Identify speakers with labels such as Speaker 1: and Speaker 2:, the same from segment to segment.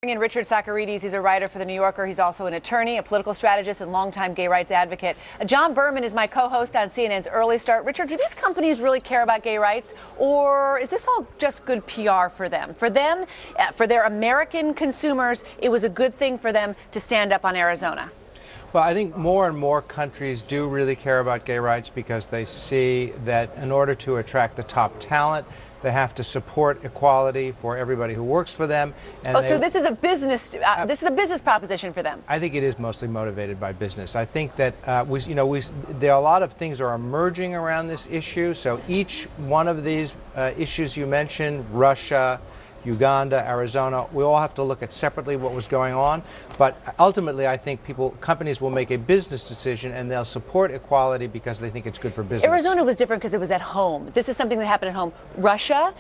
Speaker 1: In Richard Socarides, he's a writer for The New Yorker. He's also an attorney, a political strategist, and longtime gay rights advocate. John Berman is my co-host on CNN's Early Start. Richard, do these companies really care about gay rights, or is this all just good PR for them? For their American consumers, it was a good thing for them to stand up on Arizona.
Speaker 2: Well, I think more and more countries do really care about gay rights because they see that in order to attract the top talent, they have to support equality for everybody who works for them. And
Speaker 1: so this is a business proposition for them.
Speaker 2: I think it is mostly motivated by business. I think that there are a lot of things are emerging around this issue. So each one of these issues you mentioned, Russia, Uganda, Arizona, we all have to look at separately what was going on. But ultimately, I think companies will make a business decision and they'll support equality because they think it's good for business.
Speaker 1: Arizona was different because it was at home. This is something that happened at home. Russia,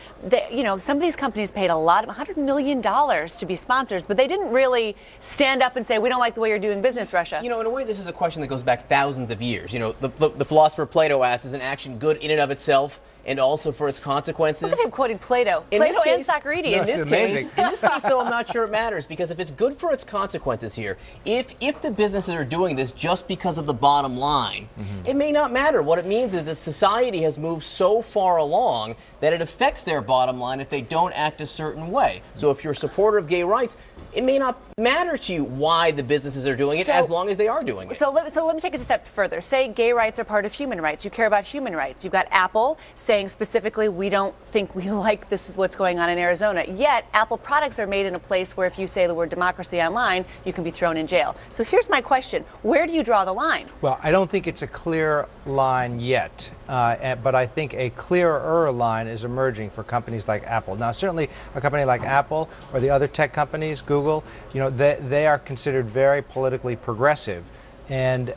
Speaker 1: some of these companies paid a lot of $100 million to be sponsors, but they didn't really stand up and say, we don't like the way you're doing business, Russia.
Speaker 3: In a way, this is a question that goes back thousands of years. The philosopher Plato asked, is an action good in and of itself and also for its consequences?
Speaker 1: Look at him quoting Plato. Plato and Socarides.
Speaker 3: In this case, though, I'm not sure it matters, because if it's good for its consequences here, if the businesses are doing this just because of the bottom line, it may not matter. What it means is that society has moved so far along that it affects their bottom line if they don't act a certain way. So if you're a supporter of gay rights, it may not matter to you why the businesses are doing it, as long as they are doing it.
Speaker 1: So let me take it a step further. Say gay rights are part of human rights. You care about human rights. You've got Apple saying specifically, we don't think we like this is what's going on in Arizona. Yet Apple products are made in a place where if you say the word democracy online, you can be thrown in jail. So here's my question. Where do you draw the line?
Speaker 2: Well, I don't think it's a clear line yet, but I think a clearer line is emerging for companies like Apple. Now, certainly a company like Apple or the other tech companies, Google, they are considered very politically progressive, and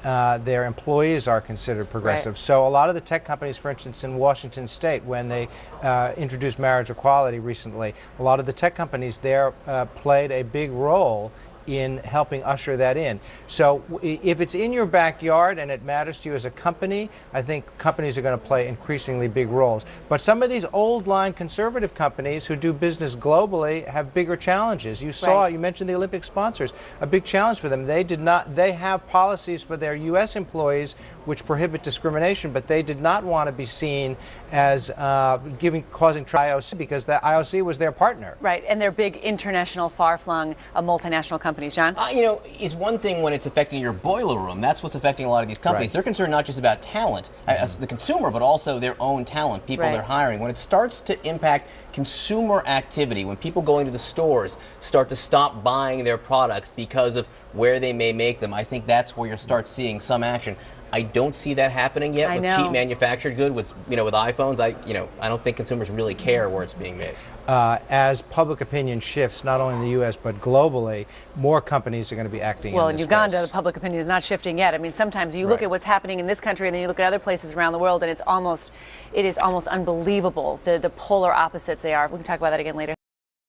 Speaker 2: their employees are considered progressive. Right. So a lot of the tech companies, for instance, in Washington State, when they introduced marriage equality recently, a lot of the tech companies there played a big role in helping usher that in. So if it's in your backyard and it matters to you as a company, I think companies are going to play increasingly big roles. But some of these old line conservative companies who do business globally have bigger challenges. You mentioned the Olympic sponsors, a big challenge for them. They have policies for their U.S. employees which prohibit discrimination, but they did not want to be seen as causing IOC because the IOC was their partner.
Speaker 1: Right, and they're big international, far-flung, multinational companies. John?
Speaker 3: It's one thing when it's affecting your boiler room. That's what's affecting a lot of these companies. Right. They're concerned not just about talent, the consumer, but also their own talent, people they're hiring. When it starts to impact consumer activity, when people going to the stores start to stop buying their products because of where they may make them, I think that's where you'll start seeing some action. I don't see that happening yet with cheap manufactured goods. With iPhones, I don't think consumers really care where it's being made.
Speaker 2: As public opinion shifts, not only in the U.S. but globally, more companies are going to be acting.
Speaker 1: Well, in Uganda, the public opinion is not shifting yet. I mean, sometimes you look at what's happening in this country, and then you look at other places around the world, and it is almost unbelievable the polar opposites they are. We can talk about that again later.